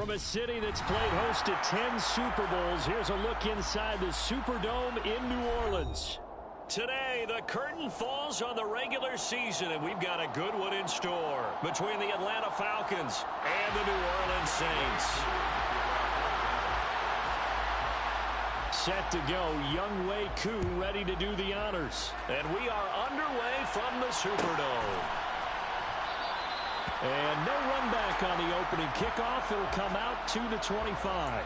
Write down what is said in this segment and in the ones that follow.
From a city that's played host to 10 Super Bowls, here's a look inside the Superdome in New Orleans. Today, the curtain falls on the regular season, and we've got a good one in store between the Atlanta Falcons and the New Orleans Saints. Set to go, Younghoe Koo ready to do the honors. And we are underway from the Superdome. And no run back on the opening kickoff. It'll come out 2-25.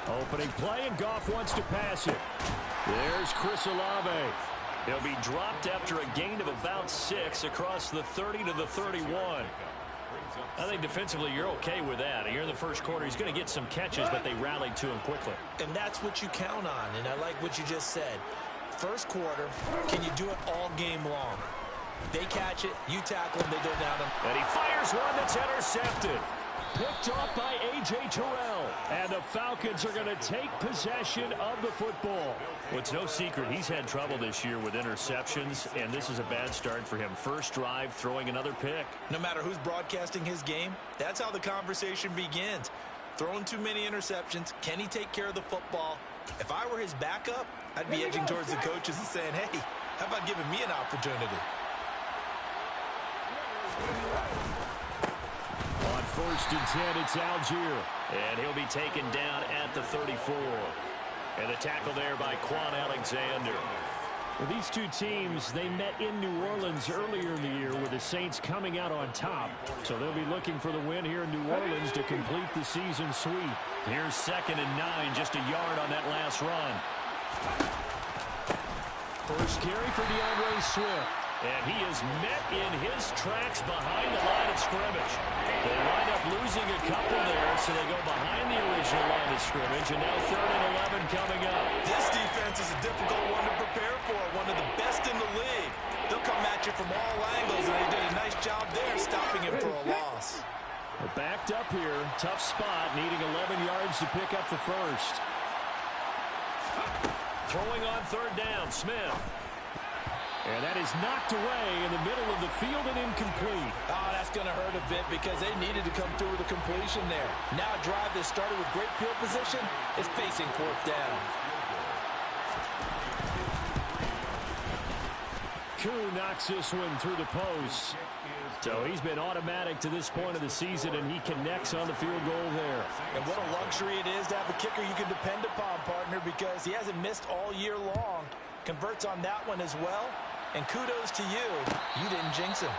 Opening play, and Goff wants to pass it. There's Chris Olave. He'll be dropped after a gain of about 6 across the 30 to the 31. I think defensively you're okay with that. Here in the first quarter, he's going to get some catches, but they rallied to him quickly. And that's what you count on, and I like what you just said. First quarter, can you do it all game long? They catch it, you tackle them, they go down them. And he fires one that's intercepted. Picked off by A.J. Terrell. And the Falcons are going to take possession of the football. Well, it's no secret he's had trouble this year with interceptions, and this is a bad start for him. First drive, throwing another pick. No matter who's broadcasting his game, that's how the conversation begins. Throwing too many interceptions. Can he take care of the football? If I were his backup, I'd be edging towards the coaches and saying, hey, how about giving me an opportunity? On 1st and 10, it's Algier. And he'll be taken down at the 34. And the tackle there by Quan Alexander. Well, these two teams, they met in New Orleans earlier in the year with the Saints coming out on top. So they'll be looking for the win here in New Orleans to complete the season sweep. Here's 2nd and 9, just a yard on that last run. First carry for DeAndre Swift. And he is met in his tracks behind the line of scrimmage. They wind up losing a couple there, so they go behind the original line of scrimmage. And now 3rd and 11 coming up. This defense is a difficult one to prepare for. One of the best in the league. They'll come at you from all angles, and they did a nice job there stopping him for a loss. We're backed up here. Tough spot, needing 11 yards to pick up the first. Throwing on 3rd down, Smith. And that is knocked away in the middle of the field and incomplete. Oh, that's going to hurt a bit because they needed to come through with a completion there. Now a drive that started with great field position is facing 4th down. Koo knocks this one through the post. So he's been automatic to this point of the season, and he connects on the field goal there. And what a luxury it is to have a kicker you can depend upon, partner, because he hasn't missed all year long. Converts on that one as well. And kudos to you. You didn't jinx him.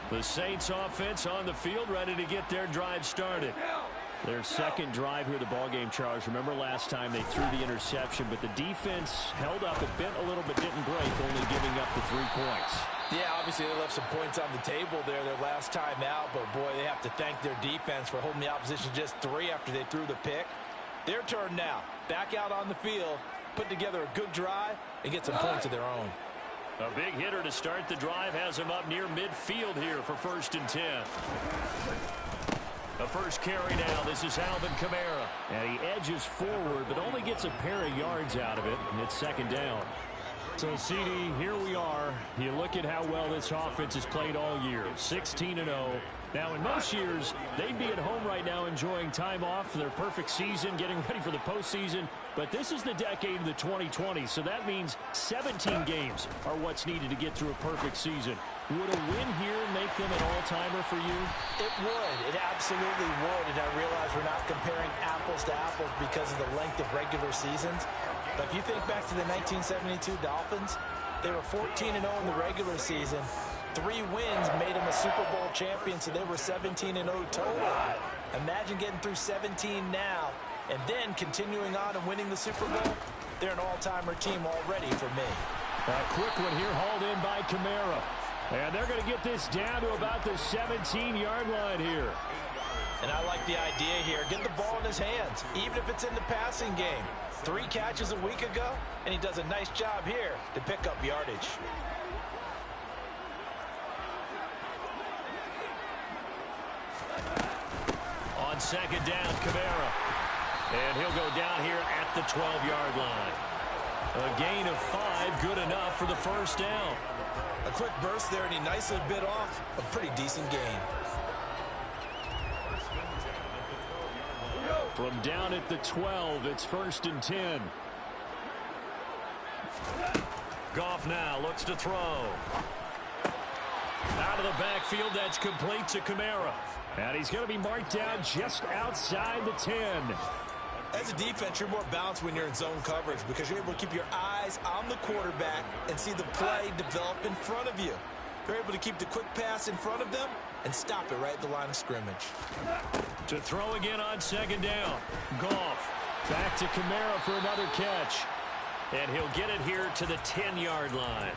The Saints offense on the field, ready to get their drive started. Their 2nd drive here of the ballgame, Charles. Remember last time they threw the interception, but the defense held up. It bent a little but didn't break, only giving up the 3 points. Yeah, obviously they left some points on the table there their last time out, but boy, they have to thank their defense for holding the opposition just 3 after they threw the pick. Their turn now. Back out on the field, put together a good drive, and get some points of their own. A big hitter to start the drive has him up near midfield here for 1st and 10. The first carry now. This is Alvin Kamara. And he edges forward, but only gets a pair of yards out of it, and it's 2nd down. So, CD, here we are. You look at how well this offense has played all year. 16-0. Now, in most years, they'd be at home right now enjoying time off for their perfect season, getting ready for the postseason. But this is the decade of the 2020s, so that means 17 games are what's needed to get through a perfect season. Would a win here make them an all-timer for you? It would. It absolutely would. And I realize we're not comparing apples to apples because of the length of regular seasons. But if you think back to the 1972 Dolphins, they were 14-0 in the regular season. 3 wins made them a Super Bowl champion, so they were 17-0 total. Imagine getting through 17 now and then continuing on and winning the Super Bowl. They're an all-timer team already for me. A quick one here hauled in by Kamara. And they're going to get this down to about the 17-yard line here. And I like the idea here. Get the ball in his hands, even if it's in the passing game. 3 catches a week ago, and he does a nice job here to pick up yardage. On second down, Kamara. And he'll go down here at the 12-yard line. A gain of 5, good enough for the first down. A quick burst there, and he nicely bit off a pretty decent gain. From down at the 12, it's 1st and 10. Goff now looks to throw. Out of the backfield, that's complete to Kamara. And he's going to be marked down just outside the 10. As a defense, you're more balanced when you're in zone coverage because you're able to keep your eyes on the quarterback and see the play develop in front of you. You're able to keep the quick pass in front of them and stop it right at the line of scrimmage. To throw again on second down. Goff back to Kamara for another catch. And he'll get it here to the 10-yard line.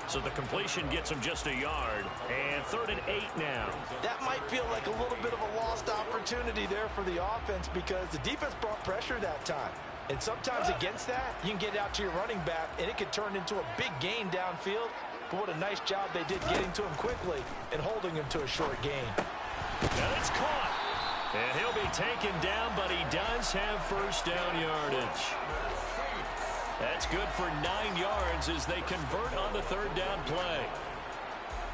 So the completion gets him just a yard. And 3rd and 8 now. That might feel like a little bit of a lost opportunity there for the offense because the defense brought pressure that time. And sometimes against that, you can get out to your running back, and it could turn into a big gain downfield. But what a nice job they did getting to him quickly and holding him to a short gain. And it's caught. And he'll be taken down, but he does have first down yardage. That's good for 9 yards as they convert on the 3rd down play.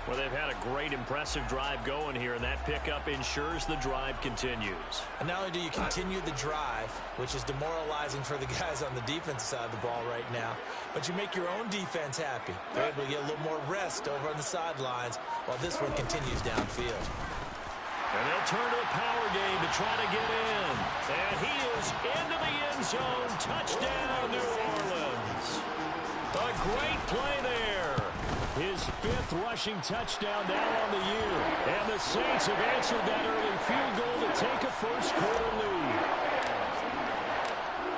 Well, they've had a great, impressive drive going here, and that pickup ensures the drive continues. And not only do you continue the drive, which is demoralizing for the guys on the defensive side of the ball right now, but you make your own defense happy. They're able to get a little more rest over on the sidelines while this one continues downfield. And they'll turn to the power game to try to get in. And he is into the end zone. Touchdown, New Orleans. A great play there. His 5th rushing touchdown now on the year. And the Saints have answered that early field goal to take a first-quarter lead.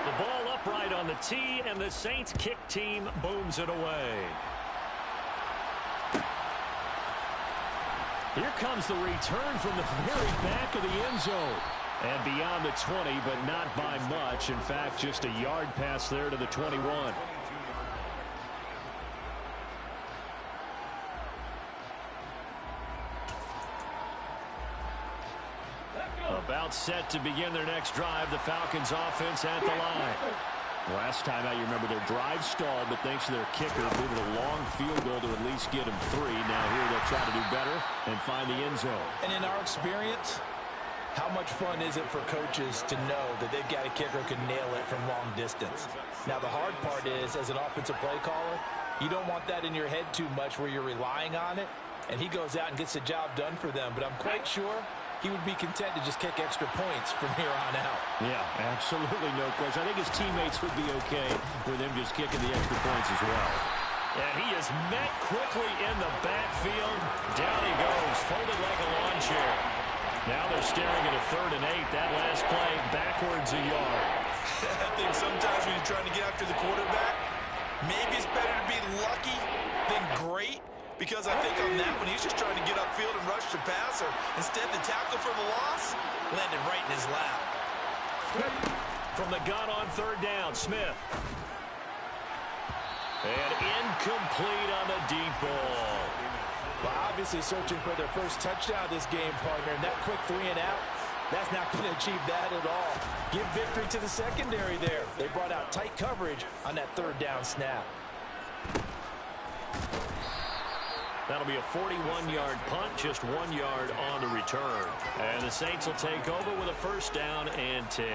The ball upright on the tee, and the Saints kick team booms it away. Here comes the return from the very back of the end zone. And beyond the 20, but not by much. In fact, just a yard pass there to the 21. About set to begin their next drive, the Falcons offense at the line. Last time out, you remember their drive stalled, but thanks to their kicker, moving a long field goal to at least get them 3. Now here they'll try to do better and find the end zone. And in our experience, how much fun is it for coaches to know that they've got a kicker who can nail it from long distance? Now the hard part is, as an offensive play caller, you don't want that in your head too much where you're relying on it, and he goes out and gets the job done for them. But I'm quite sure he would be content to just kick extra points from here on out. Yeah, absolutely no question. I think his teammates would be okay with him just kicking the extra points as well. And he is met quickly in the backfield. Down he goes, folded like a lawn chair. Now they're staring at a 3rd and 8. That last play backwards a yard. I think sometimes when you're trying to get after the quarterback, maybe it's better to be lucky than great. Because I think on that one, he's just trying to get upfield and rush the passer. Instead, the tackle for the loss landed right in his lap. From the gun on 3rd down, Smith. And incomplete on the deep ball. Well, obviously searching for their first touchdown this game, partner. And that quick 3 and out, that's not going to achieve that at all. Give victory to the secondary there. They brought out tight coverage on that 3rd down snap. That'll be a 41-yard punt, just 1 yard on the return. And the Saints will take over with a first down and 10.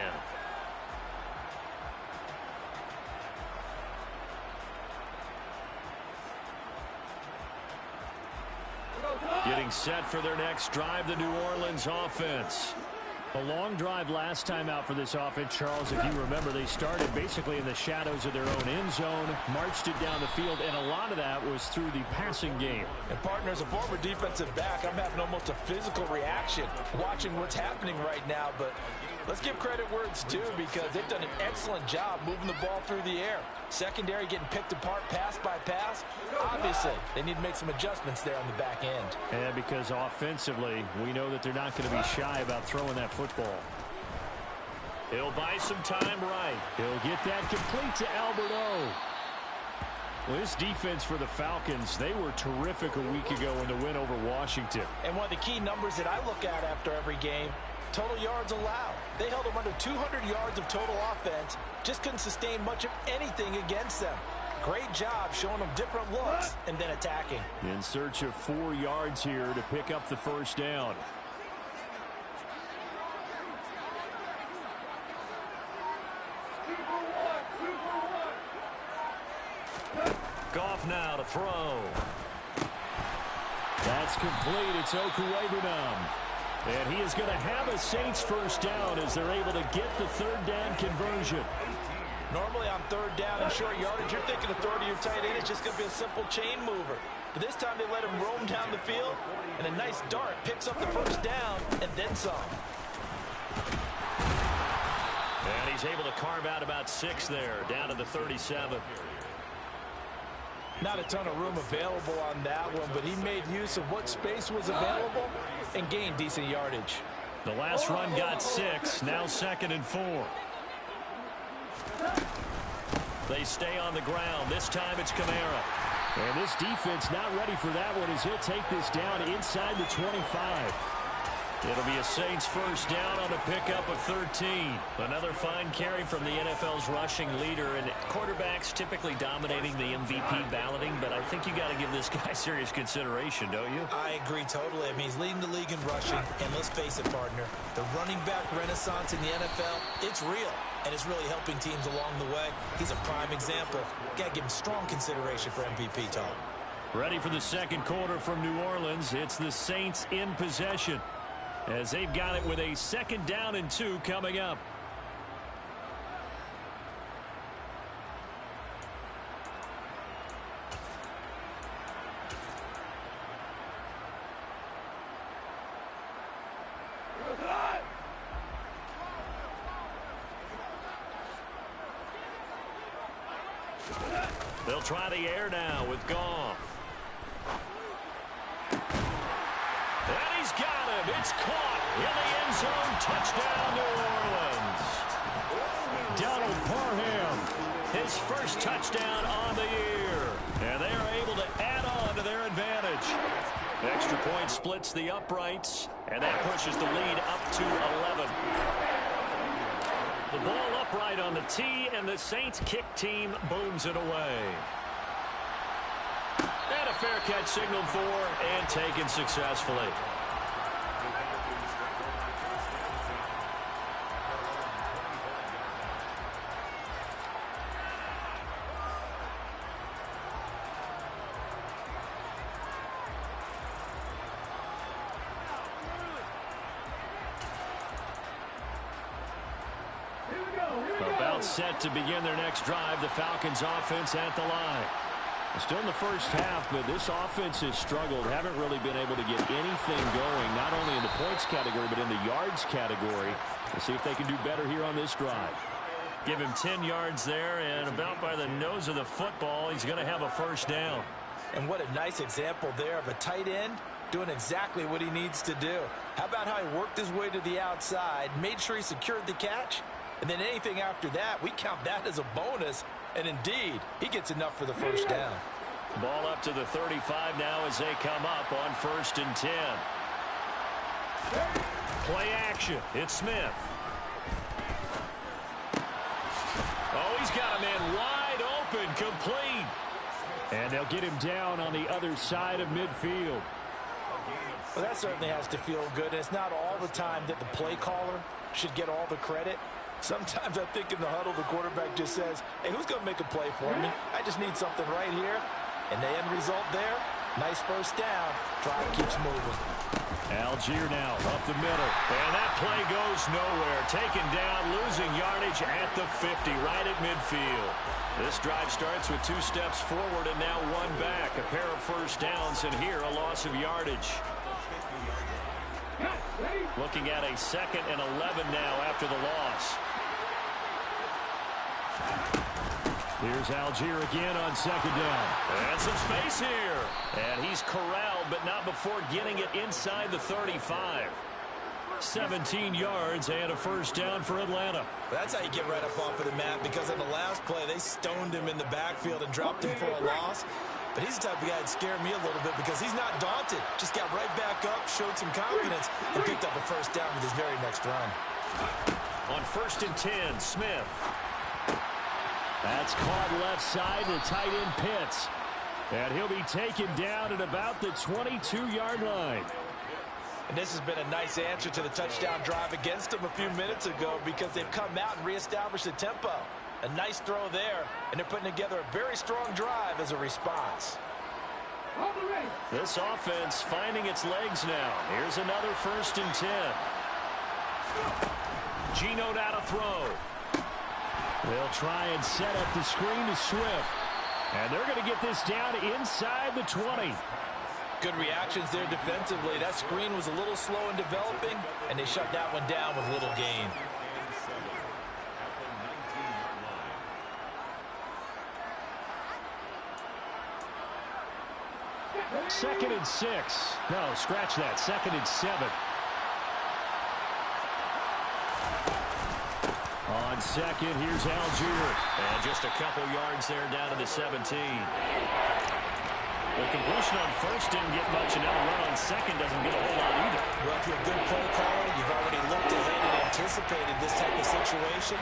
Getting set for their next drive, the New Orleans offense. A long drive last time out for this offense, Charles. If you remember, they started basically in the shadows of their own end zone, marched it down the field, and a lot of that was through the passing game. And, partner, as a former defensive back, I'm having almost a physical reaction watching what's happening right now. But Let's give credit where it's due because they've done an excellent job moving the ball through the air. Secondary getting picked apart pass by pass. Obviously, they need to make some adjustments there on the back end. And because offensively, we know that they're not going to be shy about throwing that football. He'll buy some time right. He'll get that complete to Alberto. Well, this defense for the Falcons, they were terrific a week ago in the win over Washington. And one of the key numbers that I look at after every game, total yards allowed. They held them under 200 yards of total offense. Just couldn't sustain much of anything against them. Great job showing them different looks and then attacking. In search of 4 yards here to pick up the first down. Goff now to throw. That's complete. It's Okuwebunam. And he is going to have a Saints first down as they're able to get the third down conversion. Normally on third down and short yardage, you're thinking of throwing to your tight end. It's just going to be a simple chain mover. But this time they let him roam down the field, and a nice dart picks up the first down and then some. And he's able to carve out about 6 there, down to the 37. Not a ton of room available on that one, but he made use of what space was available and gained decent yardage. The last run got 6, now 2nd and 4. They stay on the ground. This time it's Kamara. And this defense not ready for that one as he'll take this down inside the 25. It'll be a Saints first down on the pickup of 13. Another fine carry from the NFL's rushing leader, and quarterbacks typically dominating the MVP balloting, but I think you got to give this guy serious consideration, don't you? I agree totally. I mean, he's leading the league in rushing, and let's face it, partner, the running back renaissance in the NFL, it's real, and it's really helping teams along the way. He's a prime example. Got to give him strong consideration for MVP talk. Ready for the second quarter from New Orleans. It's the Saints in possession, as they've got it with a 2nd down and 2 coming up. They'll try the air now with Goff. And he's got him. It's caught in the end zone. Touchdown, New Orleans. Donald Parham, his first touchdown on the year. And they are able to add on to their advantage. Extra point splits the uprights, and that pushes the lead up to 11. The ball upright on the tee, and the Saints kick team booms it away. And a fair catch signaled for and taken successfully. About set to begin their next drive. The Falcons offense at the line. Still in the first half, but this offense has struggled. Haven't really been able to get anything going, not only in the points category, but in the yards category. We'll see if they can do better here on this drive. Give him 10 yards there, and about by the nose of the football, he's going to have a first down. And what a nice example there of a tight end doing exactly what he needs to do. How about how he worked his way to the outside, made sure he secured the catch, and then anything after that, we count that as a bonus. And indeed, he gets enough for the first down. Ball up to the 35 now as they come up on 1st and 10. Play action. It's Smith. Oh, he's got a man wide open, complete. And they'll get him down on the other side of midfield. Well, that certainly has to feel good. And it's not all the time that the play caller should get all the credit. Sometimes I think in the huddle, the quarterback just says, hey, who's going to make a play for me? I just need something right here. And the end result there, nice first down. Drive keeps moving. Algier now up the middle. And that play goes nowhere. Taken down, losing yardage at the 50, right at midfield. This drive starts with 2 steps forward and now 1 back. A pair of first downs, and here a loss of yardage. Looking at a 2nd and 11 now after the loss. Here's Algier again on 2nd down. And some space here. And he's corralled, but not before getting it inside the 35. 17 yards and a 1st down for Atlanta. That's how you get right up off of the mat, because on the last play, they stoned him in the backfield and dropped him for a loss. But he's the type of guy that scared me a little bit because he's not daunted. Just got right back up, showed some confidence, and picked up a 1st down with his very next run. On 1st and 10, Smith. That's caught left side to tight end Pitts. And he'll be taken down at about the 22-yard line. And this has been a nice answer to the touchdown drive against them a few minutes ago, because they've come out and reestablished the tempo. A nice throw there, and they're putting together a very strong drive as a response. This offense finding its legs now. Here's another 1st and 10. Geno now to throw. They'll try and set up the screen to Swift. And they're going to get this down inside the 20. Good reactions there defensively. That screen was a little slow in developing, and they shut that one down with little gain. Second and 6. No, scratch that. 2nd and 7. On 2nd, here's Algier. And just a couple yards there down to the 17. The completion on 1st didn't get much, and now the run on 2nd doesn't get a whole lot either. Well, if you're a good play caller, you've already looked ahead and anticipated this type of situation.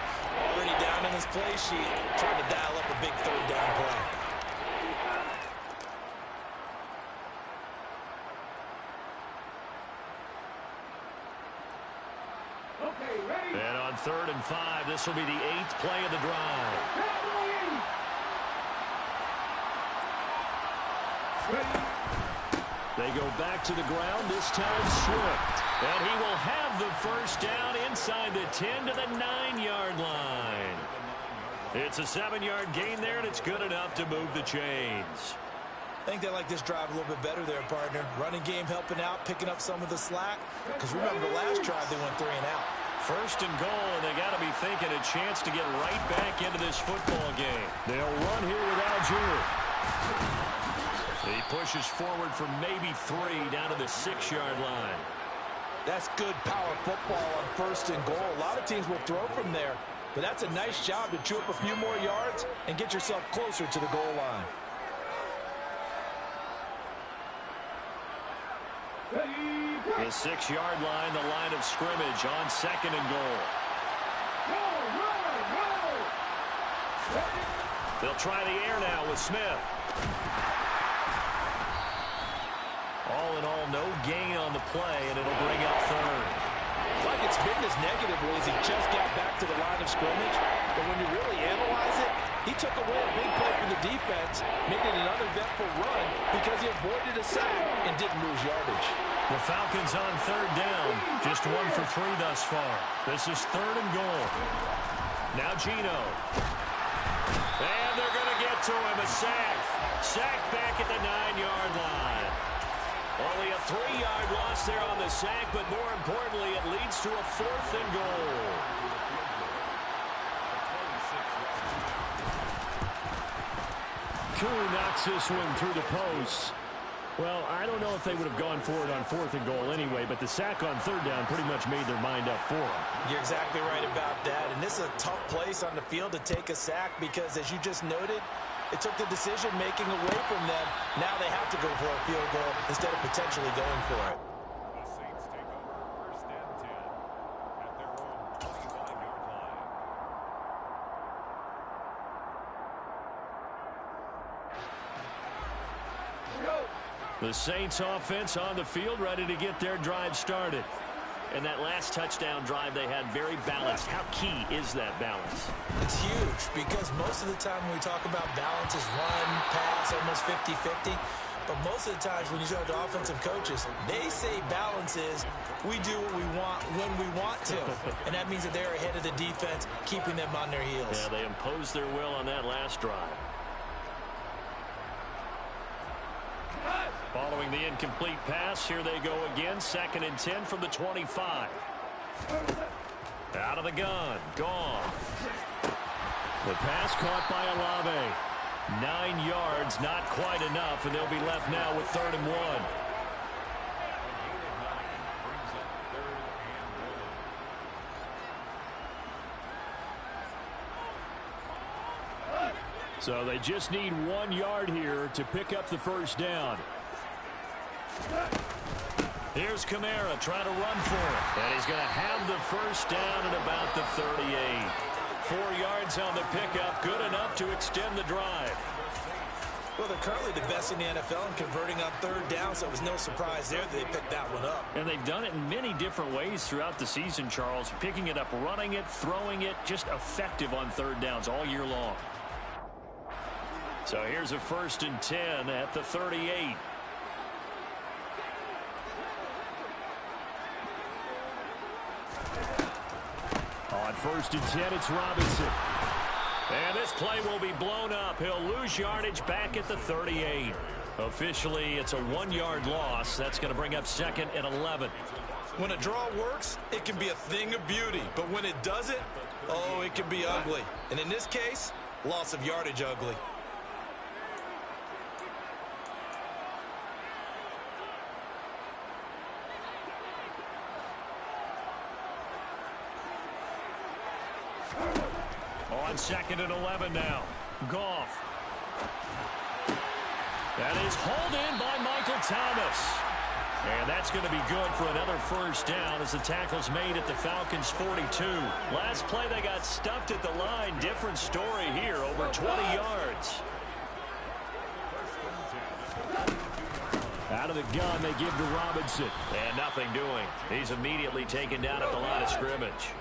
Already down in his play sheet, trying to dial up a big 3rd down play. And on 3rd and 5, this will be the 8th play of the drive. They go back to the ground, this time Swift. And he will have the 1st down inside the 10 to the 9-yard line. It's a 7-yard gain there, and it's good enough to move the chains. I think they like this drive a little bit better there, partner. Running game helping out, picking up some of the slack. Because remember, the last drive they went 3 and out. 1st and goal, and they got to be thinking a chance to get right back into this football game. They'll run here with Algier. He pushes forward for maybe 3 down to the 6-yard line. That's good power football on 1st and goal. A lot of teams will throw from there, but that's a nice job to chew up a few more yards and get yourself closer to the goal line. The 6-yard line, the line of scrimmage on 2nd and goal. They'll try the air now with Smith. All in all, no gain on the play, and it'll bring up 3rd. Like it's been this negatively as he just got back to the line of scrimmage, but when you really analyze it, he took away a big play from the defense, made it an uneventful run because he avoided a sack and didn't lose yardage. The Falcons on 3rd down, just 1 for 3 thus far. This is 3rd and goal. Now Geno. And they're going to get to him, a sack. Sack back at the 9-yard line. Only a 3-yard loss there on the sack, but more importantly, it leads to a 4th and goal. Koo knocks this one through the post. Well, I don't know if they would have gone for it on 4th and goal anyway, but the sack on 3rd down pretty much made their mind up for them. You're exactly right about that, and this is a tough place on the field to take a sack because, as you just noted, it took the decision-making away from them. Now they have to go for a field goal instead of potentially going for it. The Saints take over 1st and 10 at their own 25-yard line. The Saints offense on the field, ready to get their drive started. And that last touchdown drive they had very balanced. How key is that balance? It's huge because most of the time when we talk about balance is run, pass, almost 50-50. But most of the times when you talk to offensive coaches, they say balance is we do what we want when we want to. And that means that they're ahead of the defense, keeping them on their heels. Yeah, they imposed their will on that last drive. Following the incomplete pass, here they go again. 2nd and 10 from the 25. Out of the gun. Gone. The pass caught by Olave. 9 yards, not quite enough, and they'll be left now with 3rd and 1. So they just need 1 yard here to pick up the first down. Here's Kamara trying to run for it. And he's going to have the first down at about the 38. 4 yards on the pickup, good enough to extend the drive. Well, they're currently the best in the NFL in converting on 3rd down, so it was no surprise there that they picked that one up. And they've done it in many different ways throughout the season, Charles. Picking it up, running it, throwing it, just effective on 3rd downs all year long. So here's a 1st and 10 at the 38. On 1st and 10, it's Robinson. And this play will be blown up. He'll lose yardage back at the 38. Officially, it's a 1-yard loss. That's going to bring up 2nd and 11. When a draw works, it can be a thing of beauty. But when it doesn't, oh, it can be ugly. And in this case, loss of yardage ugly. On 2nd and 11 now. Goff. That is hauled in by Michael Thomas. And that's going to be good for another first down as the tackle's made at the Falcons' 42. Last play they got stuffed at the line. Different story here, over 20 yards. Out of the gun they give to Robinson. And nothing doing. He's immediately taken down at the line of scrimmage.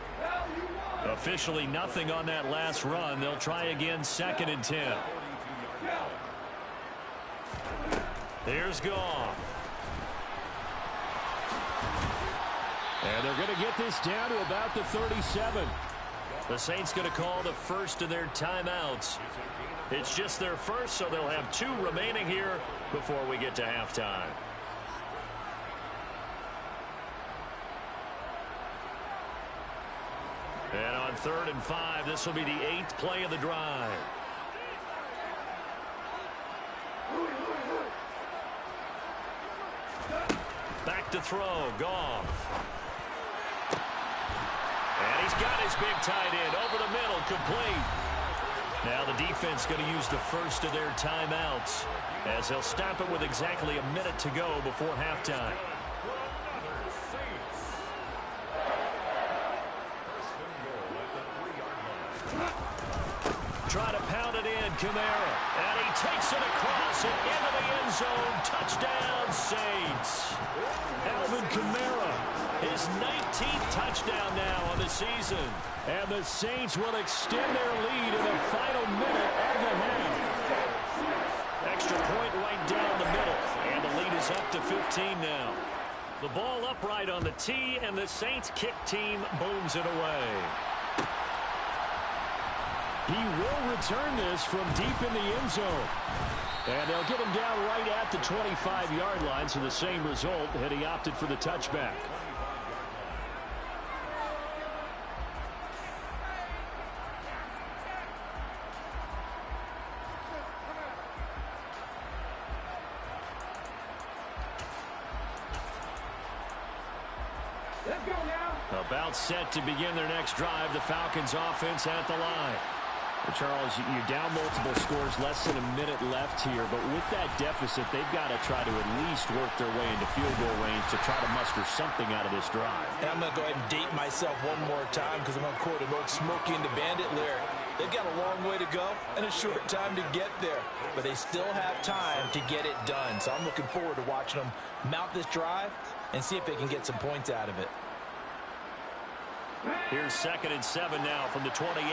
Officially nothing on that last run. They'll try again 2nd and 10. Here's Goff. And they're going to get this down to about the 37. The Saints going to call the first of their timeouts. It's just their first, so they'll have 2 remaining here before we get to halftime. And on 3rd and 5, this will be the 8th play of the drive. Back to throw, Goff. And he's got his big tight end over the middle, complete. Now the defense going to use the first of their timeouts as they'll stop it with exactly a minute to go before halftime. Try to pound it in, Kamara. And he takes it across and into the end zone. Touchdown, Saints. Alvin Kamara, his 19th touchdown now on the season. And the Saints will extend their lead in the final minute of the half. Extra point right down the middle. And the lead is up to 15 now. The ball upright on the tee, and the Saints kick team booms it away. He will return this from deep in the end zone. And they'll get him down right at the 25-yard line, so the same result had he opted for the touchback. Let's go now. About set to begin their next drive, the Falcons offense at the line. Well, Charles, you're down multiple scores, less than a minute left here, but with that deficit, they've got to try to at least work their way into field goal range to try to muster something out of this drive. And I'm going to go ahead and date myself one more time because I'm going to quote an old Smokey and the Bandit lyric. They've got a long way to go and a short time to get there, but they still have time to get it done. So I'm looking forward to watching them mount this drive and see if they can get some points out of it. Here's 2nd and 7 now from the 28.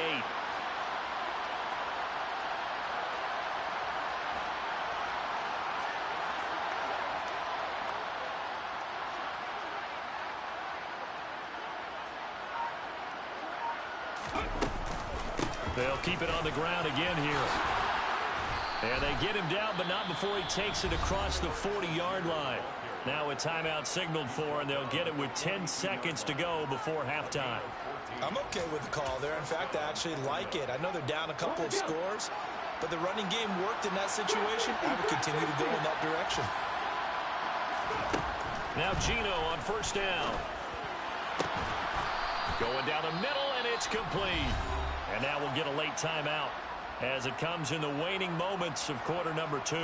They'll keep it on the ground again here. And they get him down, but not before he takes it across the 40-yard line. Now a timeout signaled for, and they'll get it with 10 seconds to go before halftime. I'm okay with the call there. In fact, I actually like it. I know they're down a couple of scores, but the running game worked in that situation. I would continue to go in that direction. Now Gino on first down. Going down the middle, and it's complete. And now we'll get a late timeout as it comes in the waning moments of quarter number 2.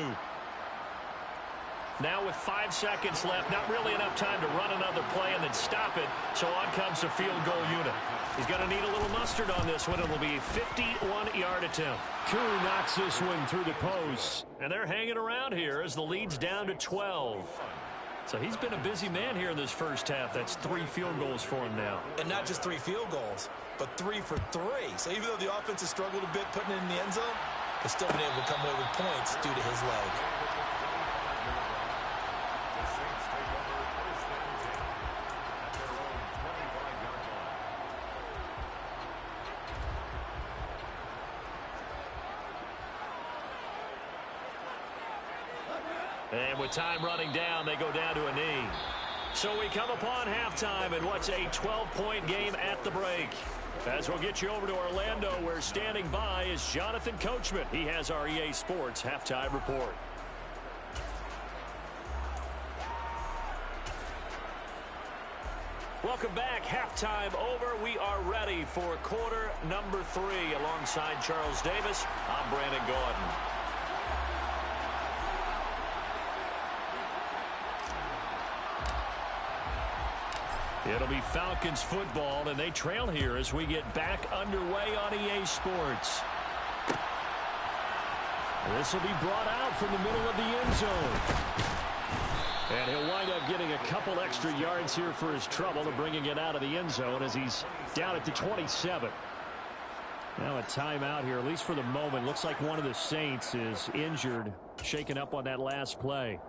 Now with 5 seconds left, not really enough time to run another play and then stop it, so on comes the field goal unit. He's going to need a little mustard on this one. It'll be a 51-yard attempt. Koo knocks this one through the post, and they're hanging around here as the lead's down to 12. So he's been a busy man here in this first half. That's 3 field goals for him now. And not just 3 field goals, but 3 for 3. So even though the offense has struggled a bit putting it in the end zone, they've still been able to come away with points due to his leg. And with time running down, they go down to a knee. So we come upon halftime in what's a 12-point game at the break. As we'll get you over to Orlando, where standing by is Jonathan Coachman. He has our EA Sports halftime report. Welcome back. Halftime over. We are ready for quarter number 3. Alongside Charles Davis, I'm Brandon Gordon. It'll be Falcons football, and they trail here as we get back underway on EA Sports. This will be brought out from the middle of the end zone. And he'll wind up getting a couple extra yards here for his trouble of bringing it out of the end zone as he's down at the 27. Now a timeout here, at least for the moment. Looks like one of the Saints is injured, shaken up on that last play.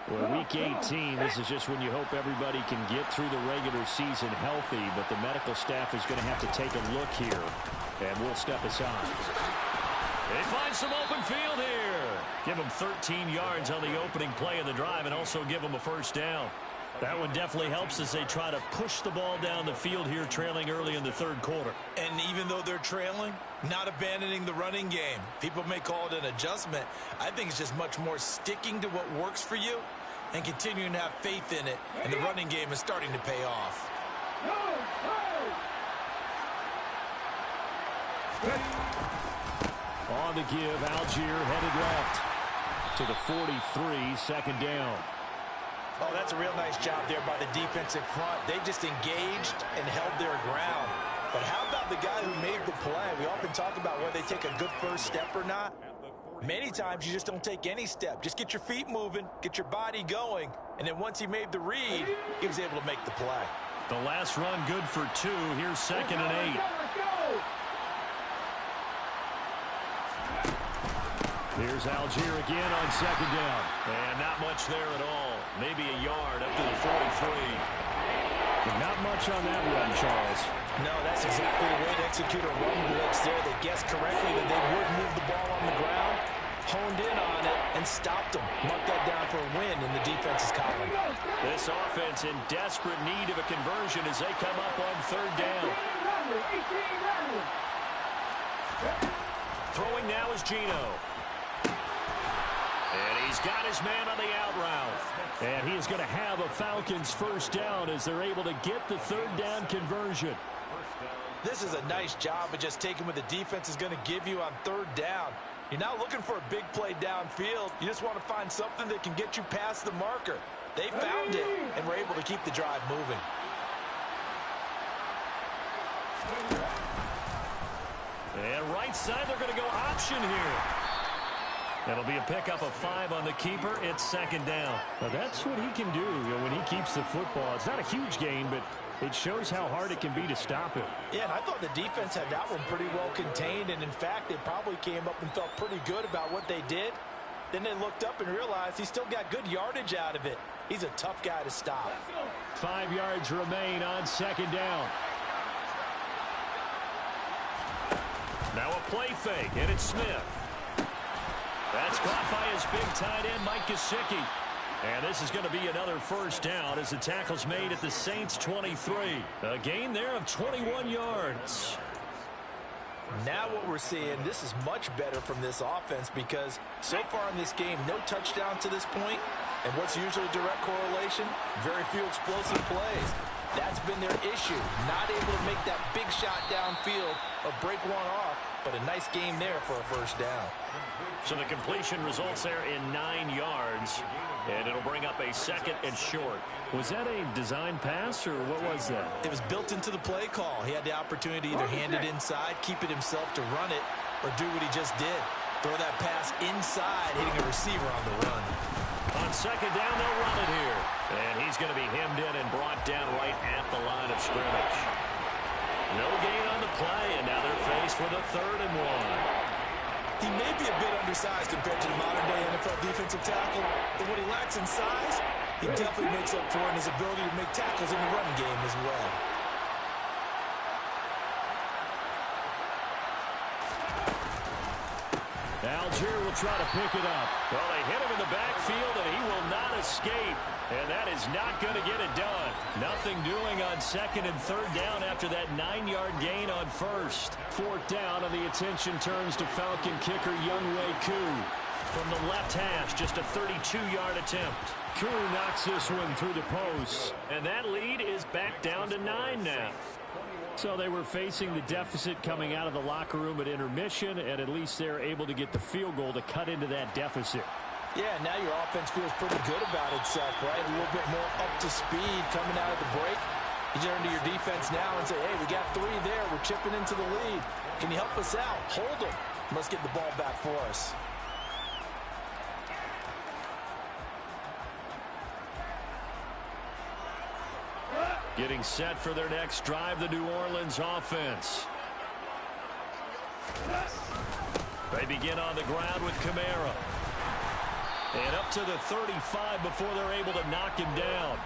Well, week 18, this is just when you hope everybody can get through the regular season healthy, but the medical staff is going to have to take a look here, and we'll step aside. They find some open field here. Give them 13 yards on the opening play of the drive and also give them a first down. That one definitely helps as they try to push the ball down the field here, trailing early in the third quarter. And even though they're trailing, not abandoning the running game. People may call it an adjustment. I think it's just much more sticking to what works for you and continuing to have faith in it. And the running game is starting to pay off. On the give, Algier headed left to the 43, second down. Oh, that's a real nice job there by the defensive front. They just engaged and held their ground. But how about the guy who made the play? We often talk about whether they take a good first step or not. Many times you just don't take any step. Just get your feet moving, get your body going, and then once he made the read, he was able to make the play. The last run good for 2. Here's 2nd and 8. Here's Algier again on 2nd down. And not much there at all. Maybe a yard up to the 43. Not much on that run, Charles. No, that's exactly the way to execute a run blitz there. They guessed correctly that they would move the ball on the ground, honed in on it, and stopped them. Mark that down for a win in the defense's column. This offense in desperate need of a conversion as they come up on 3rd down. Throwing now is Gino. And he's got his man on the out route. And he is going to have a Falcons first down as they're able to get the 3rd down conversion. This is a nice job of just taking what the defense is going to give you on 3rd down. You're not looking for a big play downfield. You just want to find something that can get you past the marker. They found it and were able to keep the drive moving. And right side, they're going to go option here. It'll be a pickup of 5 on the keeper. It's 2nd down. Now that's what he can do when he keeps the football. It's not a huge gain, but it shows how hard it can be to stop him. Yeah, and I thought the defense had that one pretty well contained, and in fact, they probably came up and felt pretty good about what they did. Then they looked up and realized he still got good yardage out of it. He's a tough guy to stop. 5 yards remain on 2nd down. Now a play fake, and it's Smith. That's caught by his big tight end, Mike Gesicki. And this is going to be another first down as the tackle's made at the Saints 23. A gain there of 21 yards. Now what we're seeing, this is much better from this offense because so far in this game, no touchdown to this point. And what's usually a direct correlation? Very few explosive plays. That's been their issue. Not able to make that big shot downfield or break one off, but a nice game there for a first down. So the completion results there in 9 yards, and it'll bring up a second and short. Was that a design pass, or what was that? It was built into the play call. He had the opportunity to either hand it inside, keep it himself to run it, or do what he just did. Throw that pass inside, hitting a receiver on the run. On second down, they'll run it here. And he's going to be hemmed in and brought down right at the line of scrimmage. No gain on the play, and now they're faced with a 3rd and 1. He may be a bit undersized compared to the modern-day NFL defensive tackle, but what he lacks in size, he definitely makes up for in his ability to make tackles in the run game as well. Algier will try to pick it up. Well, they hit him in the backfield, and he will not escape. And that is not going to get it done. Nothing doing on 2nd and 3rd down after that 9-yard gain on 1st. 4th down, and the attention turns to Falcon kicker Younghoe Koo. From the left hash, just a 32-yard attempt. Koo knocks this one through the post. And that lead is back down to 9 now. So they were facing the deficit coming out of the locker room at intermission, and at least they're able to get the field goal to cut into that deficit. Yeah, now your offense feels pretty good about itself, right? A little bit more up to speed coming out of the break. You turn to your defense now and say, hey, we got 3 there. We're chipping into the lead. Can you help us out? Hold them. Let's get the ball back for us. Getting set for their next drive, the New Orleans offense. They begin on the ground with Kamara. And up to the 35 before they're able to knock him down.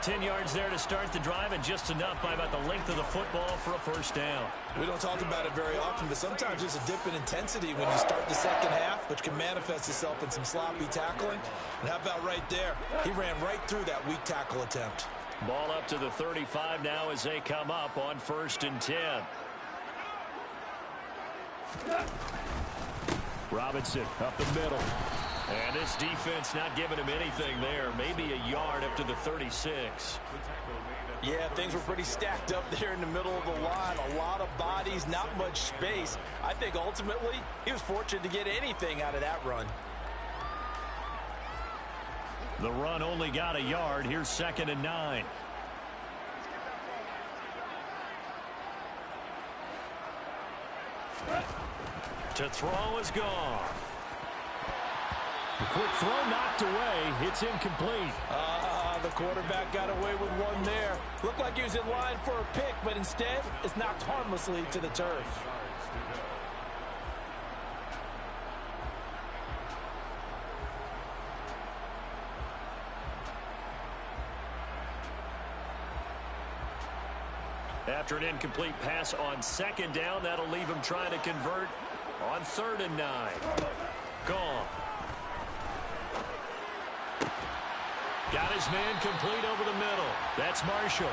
10 yards there to start the drive, and just enough by about the length of the football for a first down. We don't talk about it very often, but sometimes there's a dip in intensity when you start the second half, which can manifest itself in some sloppy tackling. And how about right there? He ran right through that weak tackle attempt. Ball up to the 35 now as they come up on 1st and 10. Robinson up the middle. And this defense not giving him anything there. Maybe a yard up to the 36. Yeah, things were pretty stacked up there in the middle of the line. A lot of bodies, not much space. I think ultimately he was fortunate to get anything out of that run. The run only got a yard. Here's 2nd and 9. To throw is gone. The quick throw knocked away. It's incomplete. The quarterback got away with one there. Looked like he was in line for a pick, but instead it's knocked harmlessly to the turf. After an incomplete pass on 2nd down, that'll leave him trying to convert on 3rd and 9. Gone. Got his man complete over the middle. That's Marshall.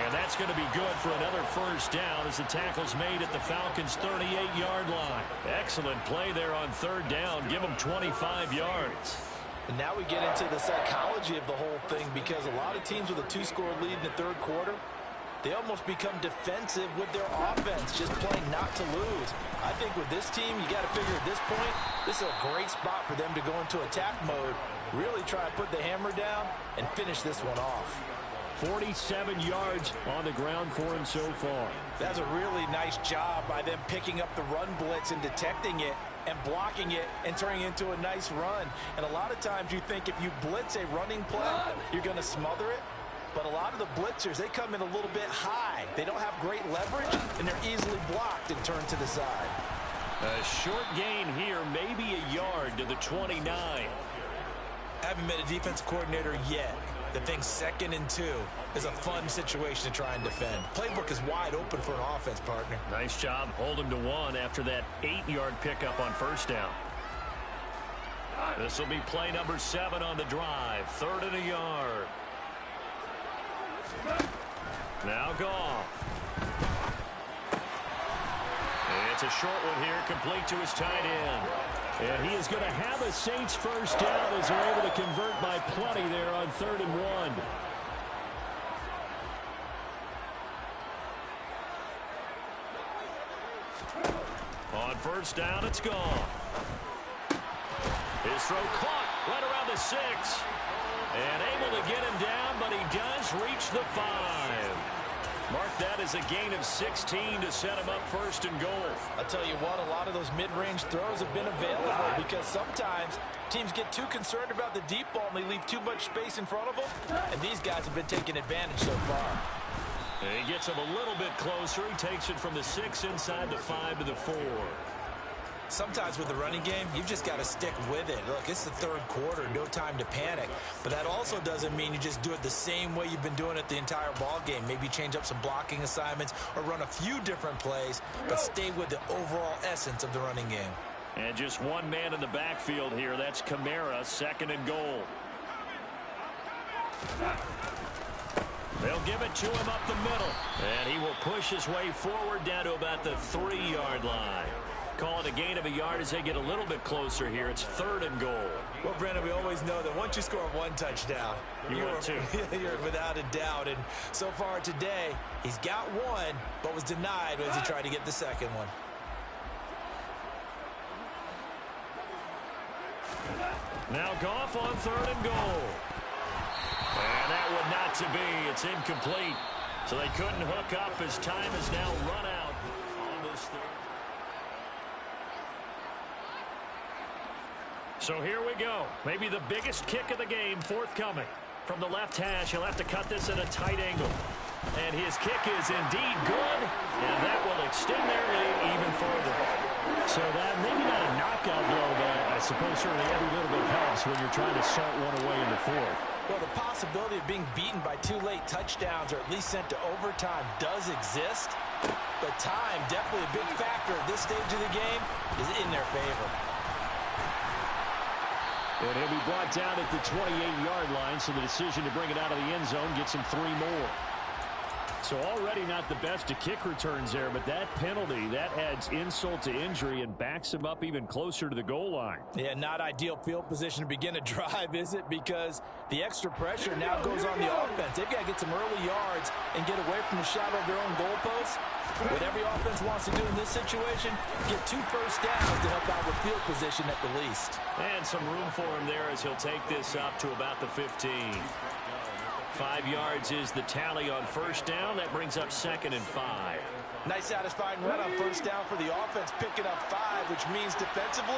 And that's going to be good for another first down as the tackle's made at the Falcons' 38-yard line. Excellent play there on 3rd down. Give them 25 yards. And now we get into the psychology of the whole thing, because a lot of teams with a 2-score lead in the 3rd quarter, they almost become defensive with their offense, just playing not to lose. I think with this team, you got to figure at this point, this is a great spot for them to go into attack mode, really try to put the hammer down and finish this one off. 47 yards on the ground for him so far. That's a really nice job by them picking up the run blitz and detecting it and blocking it and turning it into a nice run. And a lot of times you think if you blitz a running play, you're going to smother it. But a lot of the blitzers, they come in a little bit high. They don't have great leverage, and they're easily blocked and turned to the side. A short gain here, maybe a yard to the 29. Haven't met a defense coordinator yet that thinks 2nd and 2 is a fun situation to try and defend. Playbook is wide open for an offense, partner. Nice job holding to 1 after that 8-yard pickup on 1st down. This will be play number 7 on the drive. 3rd and a yard. Now Goff. It's a short one here, complete to his tight end. And he is going to have a Saints first down as they're able to convert by plenty there on 3rd and 1. On first down, it's Goff. His throw caught right around the 6. And able to get him down, but he does reach the 5. Mark that as a gain of 16 to set him up 1st and goal. I'll tell you what, a lot of those mid-range throws have been available because sometimes teams get too concerned about the deep ball and they leave too much space in front of them. And these guys have been taking advantage so far. And he gets him a little bit closer. He takes it from the 6 inside the 5 to the 4. Sometimes with the running game, you've just got to stick with it. Look, it's the 3rd quarter, no time to panic. But that also doesn't mean you just do it the same way you've been doing it the entire ball game. Maybe change up some blocking assignments or run a few different plays, but stay with the overall essence of the running game. And just one man in the backfield here. That's Kamara, 2nd and goal. They'll give it to him up the middle. And he will push his way forward down to about the 3-yard line. Call it a gain of a yard as they get a little bit closer here. It's 3rd and goal. Well, Brendan, we always know that once you score 1 touchdown, you're without a doubt. And so far today, he's got 1, but was denied as he tried to get the 2nd one. Now Goff on 3rd and goal. And that would not to be. It's incomplete. So they couldn't hook up as time has now run out on this 3rd. So here we go. Maybe the biggest kick of the game forthcoming. From the left hash, he'll have to cut this at a tight angle. And his kick is indeed good. And that will extend their lead even further. So that maybe not a knockout blow, but I suppose certainly every little bit helps when you're trying to salt one away in the 4th. Well, the possibility of being beaten by 2 late touchdowns or at least sent to overtime does exist. But time, definitely a big factor at this stage of the game, is in their favor. And he'll be brought down at the 28-yard line, so the decision to bring it out of the end zone gets him 3 more. So already not the best of kick returns there, but that penalty, that adds insult to injury and backs him up even closer to the goal line. Yeah, not ideal field position to begin a drive, is it? Because the extra pressure now goes on the offense. They've got to get some early yards and get away from the shadow of their own goalposts. What every offense wants to do in this situation, get 2 first downs to help out with field position at the least. And some room for him there as he'll take this up to about the 15. 5 yards is the tally on first down. That brings up 2nd and 5. Nice satisfying run on first down for the offense, picking up 5, which means defensively,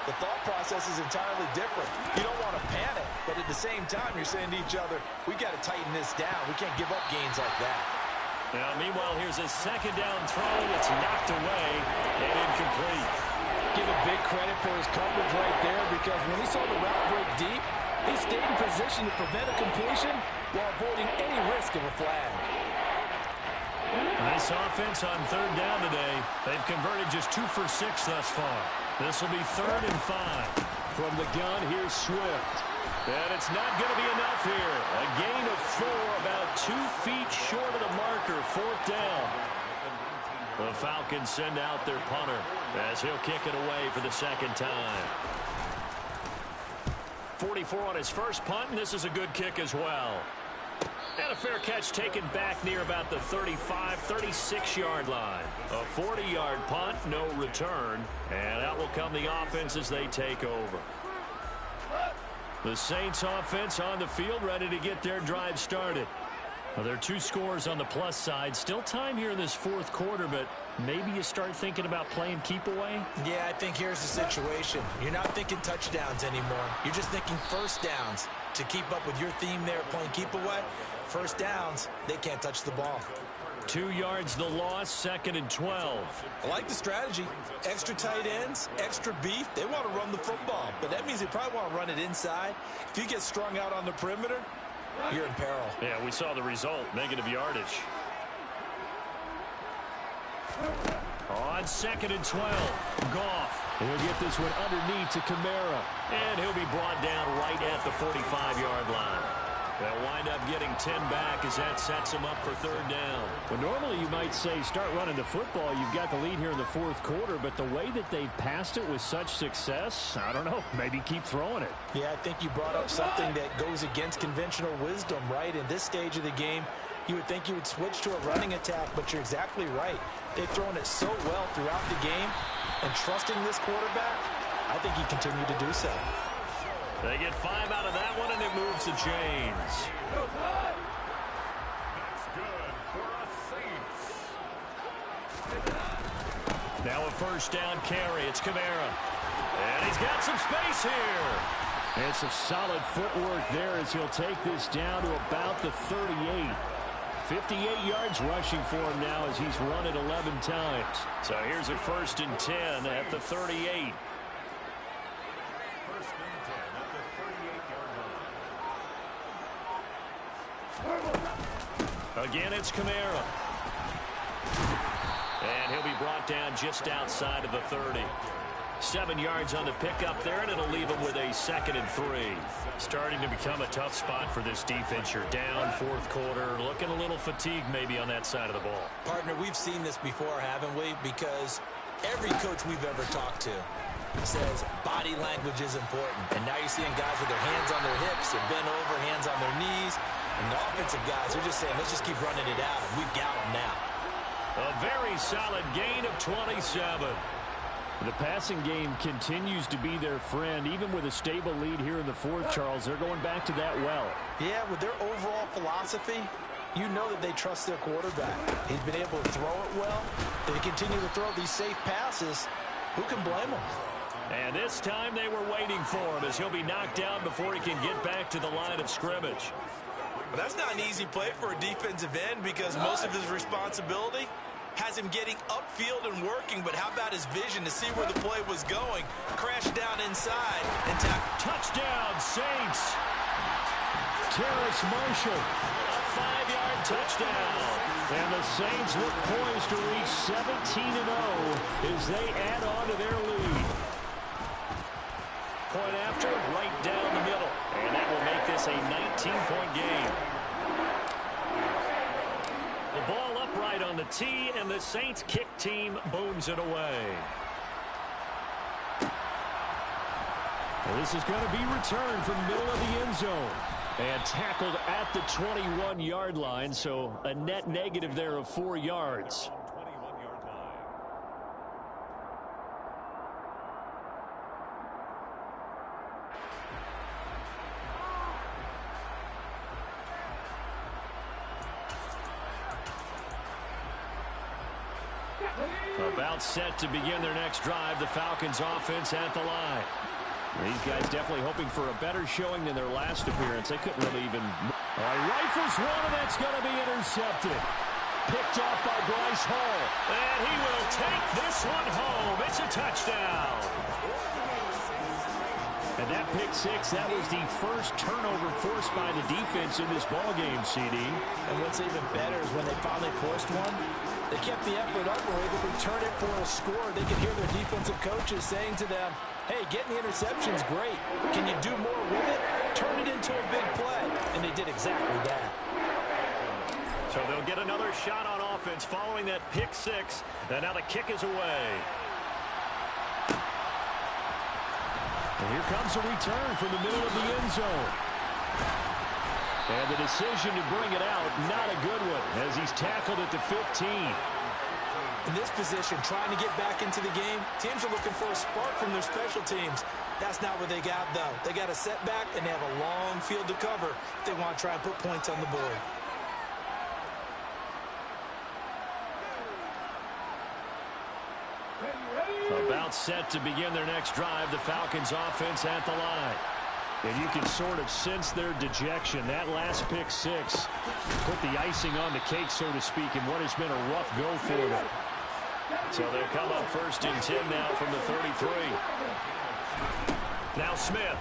the thought process is entirely different. You don't want to panic, but at the same time, you're saying to each other, we got to tighten this down. We can't give up gains like that. Now, meanwhile, here's a 2nd down throw that's knocked away and incomplete. Give him big credit for his coverage right there, because when he saw the route break deep, he stayed in position to prevent a completion while avoiding any risk of a flag. Nice offense on 3rd down today. They've converted just 2 for 6 thus far. This will be 3rd and 5. From the gun, here's Swift. And it's not going to be enough here. A gain of 4, about 2 feet short of the marker, 4th down. The Falcons send out their punter as he'll kick it away for the 2nd time. 44 on his first punt, and this is a good kick as well. And a fair catch taken back near about the 35, 36-yard line. A 40-yard punt, no return. And out will come the offense as they take over. The Saints offense on the field, ready to get their drive started. Well, there are 2 scores on the plus side. Still time here in this 4th quarter, but maybe you start thinking about playing keep away? Yeah, I think here's the situation. You're not thinking touchdowns anymore. You're just thinking first downs. To keep up with your theme there, playing keep away, first downs, they can't touch the ball. 2 yards the loss, 2nd and 12. I like the strategy. Extra tight ends, extra beef. They want to run the football, but that means they probably want to run it inside. If you get strung out on the perimeter, you're in peril. Yeah, we saw the result, negative yardage. On 2nd and 12, Goff. He'll get this one underneath to Kamara. And he'll be brought down right at the 45-yard line. They'll wind up getting 10 back as that sets them up for third down. Well, normally you might say start running the football. You've got the lead here in the fourth quarter, but the way that they've passed it with such success, I don't know, maybe keep throwing it. Yeah, I think you brought up something that goes against conventional wisdom, right? In this stage of the game, you would think you would switch to a running attack, but you're exactly right. They've thrown it so well throughout the game, and trusting this quarterback, I think he continued to do so. They get 5 out of that one, and it moves the chains. That's good for a Saints. Now a first down carry. It's Kamara. And he's got some space here. And some solid footwork there as he'll take this down to about the 38. 58 yards rushing for him now as he's run it 11 times. So here's a 1st and 10 at the 38. Again, it's Kamara. And he'll be brought down just outside of the 30. 7 yards on the pickup there, and it'll leave him with a 2nd and 3. Starting to become a tough spot for this defense. You're down fourth quarter, looking a little fatigued maybe on that side of the ball. Partner, we've seen this before, haven't we? Because every coach we've ever talked to says body language is important. And now you're seeing guys with their hands on their hips, they're bent over, hands on their knees. And the offensive guys are just saying, let's just keep running it out, and we've got them now. A very solid gain of 27. The passing game continues to be their friend. Even with a stable lead here in the fourth, Charles, they're going back to that well. Yeah, with their overall philosophy, you know that they trust their quarterback. He's been able to throw it well. They continue to throw these safe passes. Who can blame them? And this time they were waiting for him as he'll be knocked down before he can get back to the line of scrimmage. Well, that's not an easy play for a defensive end because most of his responsibility has him getting upfield and working, but how about his vision to see where the play was going? Crash down inside and tap. Touchdown, Saints. Terrace Marshall, a 5-yard touchdown. And the Saints look poised to reach 17-0 as they add on to their lead. Point after, right down the middle. And that will make this a 19-point game. The ball upright on the tee, and the Saints kick team booms it away. And this is going to be returned from the middle of the end zone. And tackled at the 21-yard line, so a net negative there of 4 yards. 21-yard line. About set to begin their next drive, the Falcons offense at the line. These guys definitely hoping for a better showing than their last appearance. They couldn't really even... All right, rifles one, and that's going to be intercepted. Picked off by Bryce Hall. And he will take this one home. It's a touchdown. And that pick six, that was the first turnover forced by the defense in this ballgame, CD. And what's even better is when they finally forced one, they kept the effort up and were able to return it for a score. They could hear their defensive coaches saying to them, hey, getting the interception's great. Can you do more with it? Turn it into a big play. And they did exactly that. So they'll get another shot on offense following that pick six. And now the kick is away. And here comes a return from the middle of the end zone. And the decision to bring it out, not a good one, as he's tackled at the 15. In this position, trying to get back into the game, teams are looking for a spark from their special teams. That's not what they got, though. They got a setback, and they have a long field to cover if they want to try and put points on the board. About set to begin their next drive, the Falcons offense at the line. And you can sort of sense their dejection. That last pick six put the icing on the cake, so to speak, in what has been a rough go for them. So they'll come up 1st and 10 now from the 33. Now Smith.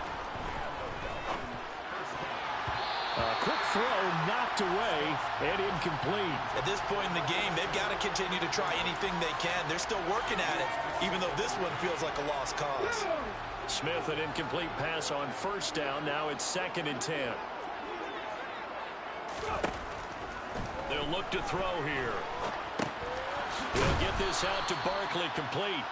Quick throw knocked away and incomplete. At this point in the game, they've got to continue to try anything they can. They're still working at it, even though this one feels like a lost cause. Smith, an incomplete pass on first down. Now it's 2nd and 10. They'll look to throw here. They'll get this out to Barkley, complete.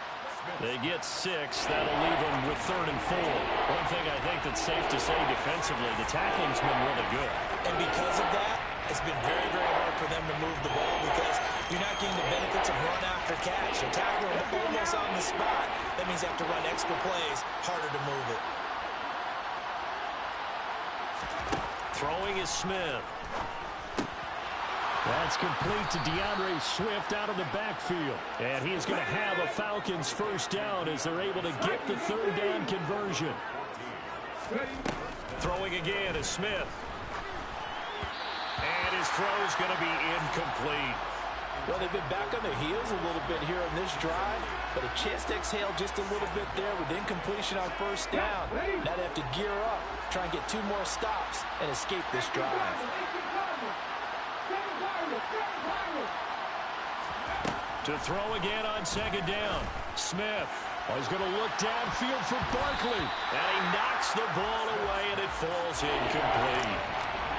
They get 6. That'll leave them with 3rd and 4. One thing I think that's safe to say defensively, the tackling's been really good. And because of that, it's been very, very hard for them to move the ball because you're not getting the benefits of run after catch. You're tackling them almost on the spot. That means you have to run extra plays, harder to move it. Throwing is Smith. That's complete to DeAndre Swift out of the backfield. And he is going to have a Falcons first down as they're able to get the 3rd down conversion. Throwing again is Smith. And his throw is going to be incomplete. Well, they've been back on their heels a little bit here on this drive, but a chance to exhale just a little bit there with incompletion on first down. Now they have to gear up, try and get 2 more stops, and escape this drive. To throw again on 2nd down. Smith is going to look downfield for Barkley. And he knocks the ball away, and it falls incomplete.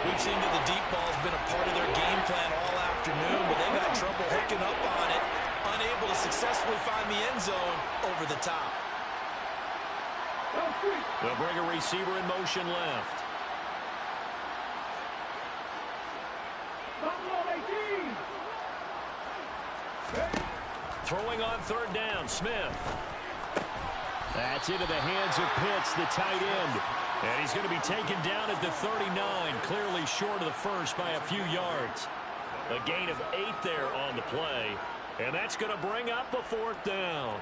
We've seen that the deep ball has been a part of their game plan all afternoon, but they've had trouble hooking up on it, unable to successfully find the end zone over the top. They'll bring a receiver in motion left. Throwing on 3rd down, Smith. That's into the hands of Pitts, the tight end. And he's going to be taken down at the 39, clearly short of the first by a few yards. A gain of 8 there on the play, and that's going to bring up a 4th down.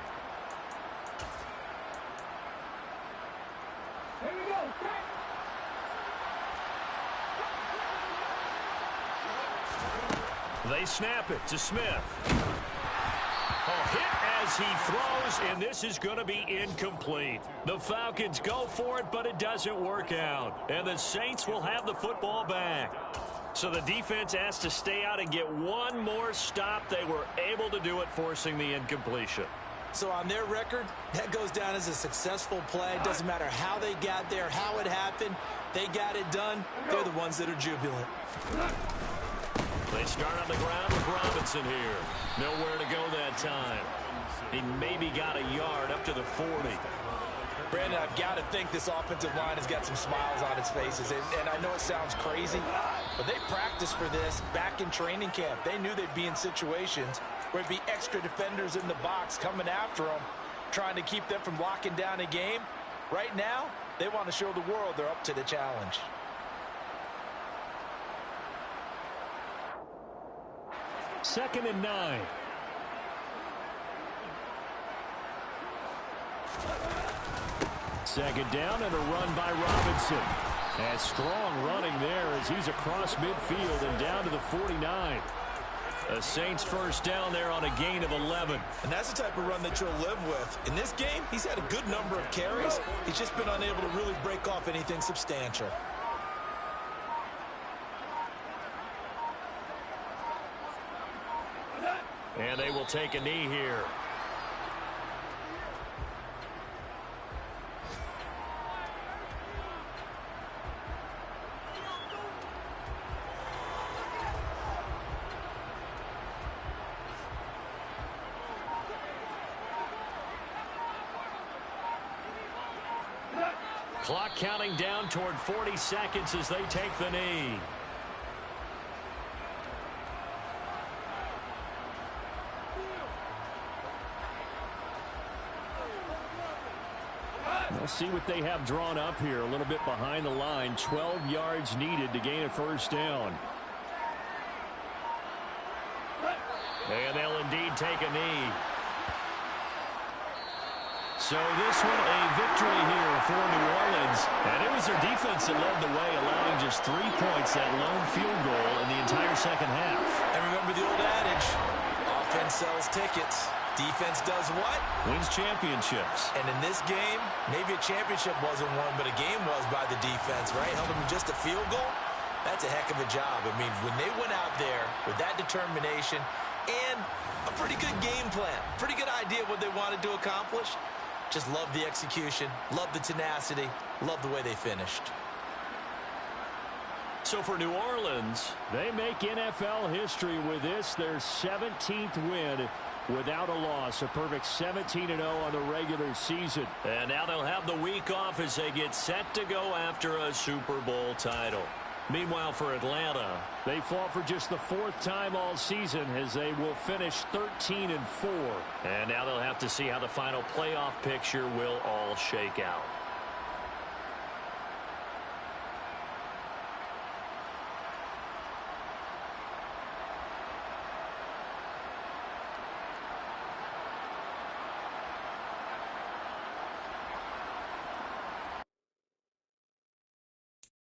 They snap it to Smith. A hit as he throws, and this is going to be incomplete. The Falcons go for it, but it doesn't work out. And the Saints will have the football back. So the defense has to stay out and get 1 more stop. They were able to do it, forcing the incompletion. So on their record, that goes down as a successful play. Doesn't matter how they got there, how it happened. They got it done. They're the ones that are jubilant. They start on the ground with Robinson here. Nowhere to go that time. He maybe got a yard up to the 40. Brandon, I've got to think this offensive line has got some smiles on its faces. And I know it sounds crazy, but they practiced for this back in training camp. They knew they'd be in situations where it'd be extra defenders in the box coming after them, trying to keep them from locking down a game. Right now, they want to show the world they're up to the challenge. Second and 9. Second down and a run by Robinson. And strong running there as he's across midfield and down to the 49. The Saints first down there on a gain of 11. And that's the type of run that you'll live with. In this game, he's had a good number of carries. He's just been unable to really break off anything substantial. And they will take a knee here. Clock counting down toward 40 seconds as they take the knee. We'll see what they have drawn up here. A little bit behind the line. 12 yards needed to gain a first down. And they'll indeed take a knee. So this one a victory here for New Orleans. And it was their defense that led the way, allowing just 3 points, that lone field goal in the entire second half. And remember the old adage, offense sells tickets. Defense does what? Wins championships. And in this game, maybe a championship wasn't won, but a game was by the defense, right? Held them to just a field goal. That's a heck of a job. I mean, when they went out there with that determination and a pretty good game plan, pretty good idea of what they wanted to accomplish, just love the execution, love the tenacity, love the way they finished. So for New Orleans, they make NFL history with this, their 17th win without a loss. A perfect 17-0 on the regular season. And now they'll have the week off as they get set to go after a Super Bowl title. Meanwhile, for Atlanta, they fall for just the 4th time all season as they will finish 13-4. And now they'll have to see how the final playoff picture will all shake out.